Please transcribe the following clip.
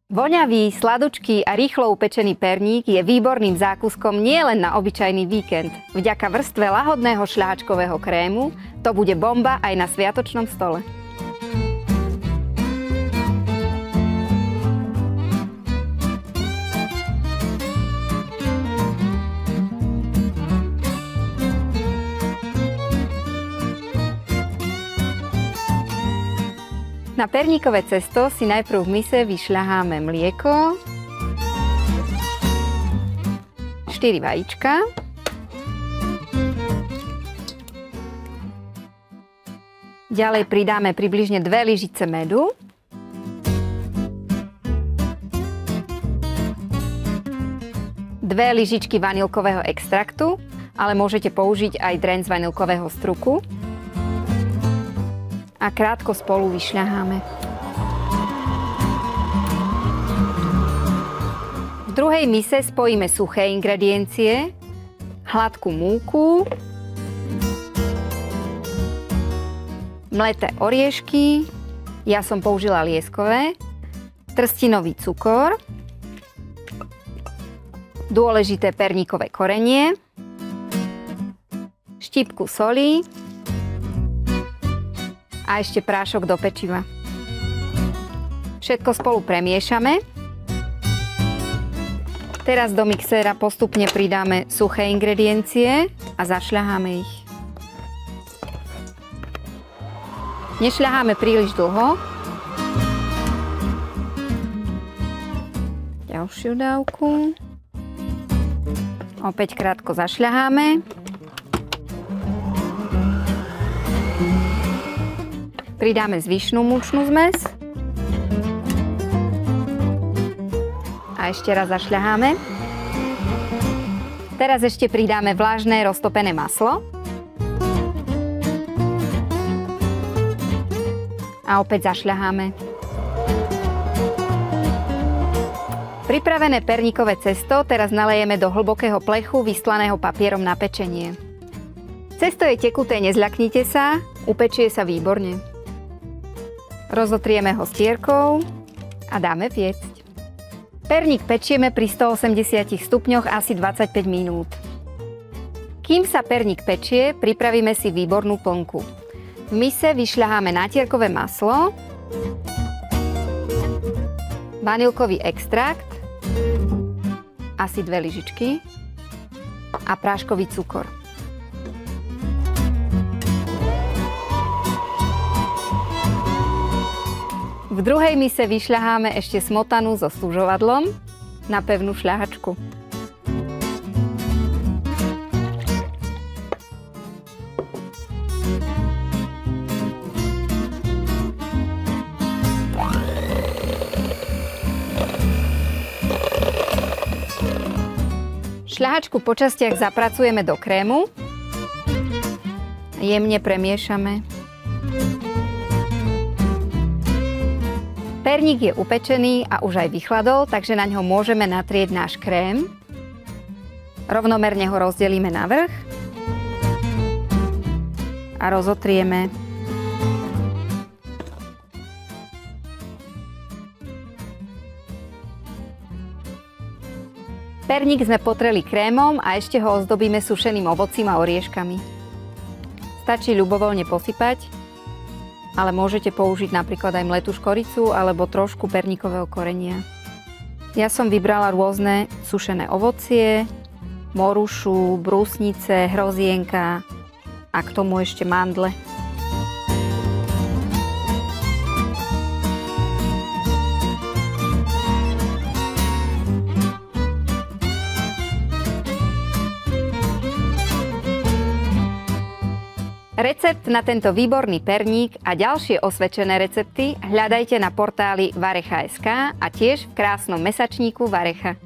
Voňavý, sladučký a rýchlo upečený perník je výborným zákuskom nielen na obyčajný víkend. Vďaka vrstve lahodného šľahačkového krému to bude bomba aj na sviatočnom stole. Na perníkové cesto si najprv v mise vyšľaháme mlieko, 4 vajíčka, ďalej pridáme približne 2 lyžice medu, dve lyžičky vanilkového extraktu, ale môžete použiť aj dren z vanilkového struku. A krátko spolu vyšľaháme. V druhej mise spojíme suché ingrediencie, hladkú múku, mleté oriešky, ja som použila lieskové, trstinový cukor, dôležité perníkové korenie, štipku soli, a ešte prášok do pečiva. Všetko spolu premiešame. Teraz do mixéra postupne pridáme suché ingrediencie a zašľaháme ich. Nešľaháme príliš dlho. Ďalšiu dávku. Opäť krátko zašľaháme. Pridáme zvyšnú múčnú zmes. A ešte raz zašľaháme. Teraz ešte pridáme vlažné roztopené maslo. A opäť zašľaháme. Pripravené perníkové cesto teraz nalejeme do hlbokého plechu vystlaného papierom na pečenie. Cesto je tekuté, nezľaknite sa, upečie sa výborne. Rozotrieme ho stierkou a dáme piecť. Perník pečieme pri 180 stupňoch asi 25 minút. Kým sa perník pečie, pripravíme si výbornú plnku. V mise vyšľaháme nátierkové maslo, vanilkový extrakt, asi 2 lyžičky a práškový cukor. V druhej mise vyšľaháme ešte smotanu so stužovadlom na pevnú šľahačku. Šľahačku po častiach zapracujeme do krému. Jemne premiešame. Perník je upečený a už aj vychladol, takže na ňo môžeme natrieť náš krém. Rovnomerne ho rozdelíme na vrch a rozotrieme. Perník sme potreli krémom a ešte ho ozdobíme sušeným ovocím a orieškami. Stačí ľubovoľne posypať, ale môžete použiť napríklad aj mletú škoricu alebo trošku perníkového korenia. Ja som vybrala rôzne sušené ovocie, morušu, brúsnice, hrozienka a k tomu ešte mandle. Recept na tento výborný perník a ďalšie osvedčené recepty hľadajte na portáli Varecha.sk a tiež v krásnom mesačníku Varecha.